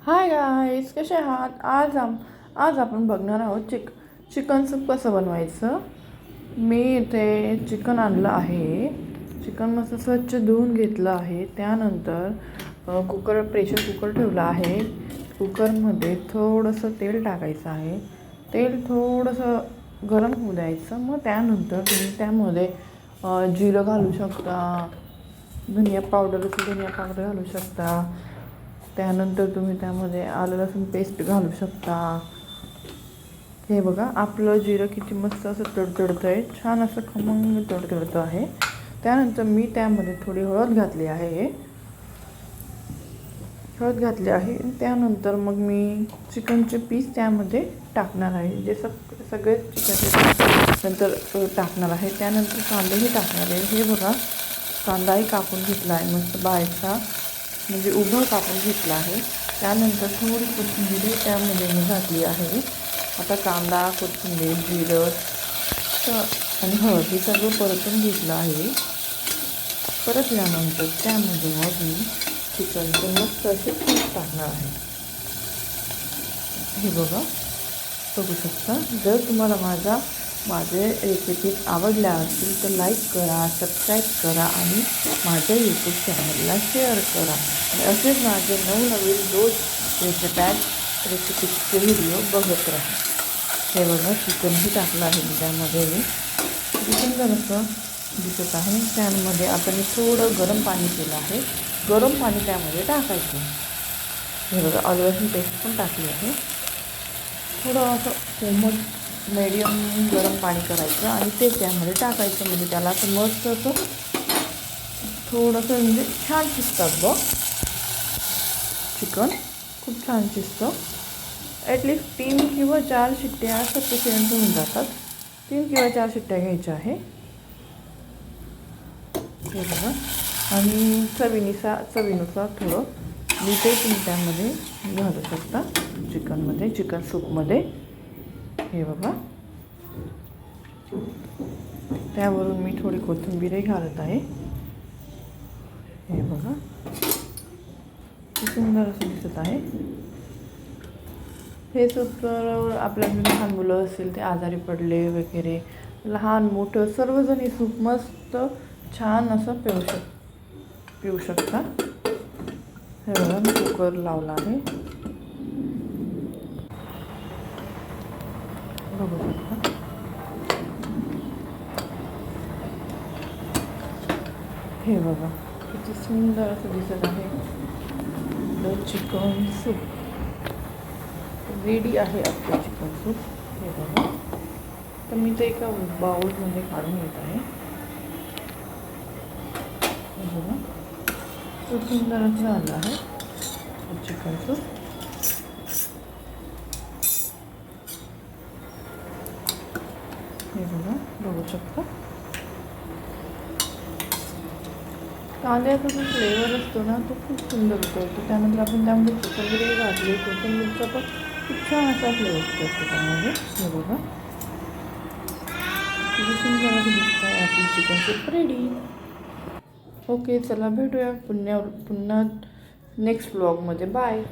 Hi guys, कसे आहात? आज आपण बघणार आहोत चिकन सूप कसं बनवायचं. मी इथे चिकन आणलं आहे. चिकन मस्त स्वच्छ धुवून घेतलं आहे. त्यानंतर प्रेशर कुकर ठेवला आहे. कुकरमध्ये थोडंसं तेल टाकायचं आहे. तेल थोडंसं गरम होऊ द्यायचं. मग त्यानंतर तुम्ही त्यामध्ये जिरं घालू शकता, धनिया पावडर घालू शकता. त्यानंतर तुम्ही त्यामध्ये आलं लसूण पेस्ट घालू शकता. हे बघा, आपलं जिरं किती मस्त असं तडतडतं आहे, छान असं खमंग तडतडतं आहे. त्यानंतर मी त्यामध्ये थोडी हळद घातली आहे. त्यानंतर मग मी चिकनचे पीस त्यामध्ये टाकणार आहे. जे सगळे चिकनचे नंतर टाकणार आहे. त्यानंतर कांदाही टाकणार आहे. हे बघा, कांदाही कापून घेतला आहे मस्त बारीकसा, म्हणजे उभं कापून घेतला आहे. त्यानंतर थोडी कोथिंबीर त्यामध्ये मी घातली आहे. आता कांदा, कोथिंबीर, जिरं आणि हळद हे सगळं परतून घेतलं आहे. परतल्यानंतर त्यामध्ये मग मी चिकनचे मस्त असे पीस टाकणार आहे. हे बघू शकता. जर तुम्हाला माझे रेसिपीज आवडल्या असतील तर लाईक करा, सबस्क्राईब करा आणि माझ्या यूट्यूब चॅनलला शेअर करा. आणि असेच माझे नवनवीन रोज रेसिपीजचे व्हिडिओ बघत राहा. हे बघा, चिकनही टाकलं आहे मी त्यामध्ये. सुंदर असं दिसत आहे. त्यामध्ये आता मी थोडं गरम पाणी केलं आहे. गरम पाणी त्यामध्ये टाकायचं. हे बघा, आलं लसूण पेस्ट पण टाकली आहे. थोडं असं कोमट मीडियम गरम पाणी करायचं आणि ते त्यामध्ये टाकायचं. म्हणजे त्याला असं मस्त असं थोडंसं म्हणजे छान शिजतात बघ. चिकन खूप छान शिजतं. ॲटलिस्ट 3 किंवा 4 शिट्ट्या सफिशियंट होऊन जातात. 3 किंवा 4 शिट्ट्या घ्यायच्या आहे. हे बघा, आणि चवीनुसार थोडं मीठही तुम्ही त्यामध्ये घालू शकता. चिकन सूपमध्ये. हे बघा, त्यावरून मी थोडी कोथिंबीरही घालत आहे. हे बघा, सुंदर असं दिसत आहे. हे सूप तर आपल्या लहान मुलं असतील, ते आजारी पडले वगैरे, लहान मोठं सर्वजण हे सूप मस्त छान असं पिऊ शकता. हे बघा, मी कुकर लावला आहे. बघू शकता. हे बघा, किती सुंदर असं दिसत आहे. चिकन सूप रेडी आहे. आपलं चिकन सूप. हे बघा, तर मी ते एका बाउलमध्ये काढून घेत आहे. हे बघा, खूप सुंदर असं झालं आहे चिकन सूप. हे बघा, बघू शकता. कांद्याचा जो फ्लेवर असतो ना, तो खूप सुंदर होतो. त्यानंतर आपण त्यामध्ये कोथिंबीर घातली. कोथिंबीरचा पण खूप छान असा फ्लेवर असतो त्यामध्ये. हे बघा, किती सुंदर असं दिसत आहे आपली चिकन सूप रेडी. ओके, चला भेटूया पुन्हा नेक्स्ट व्लॉगमध्ये. बाय.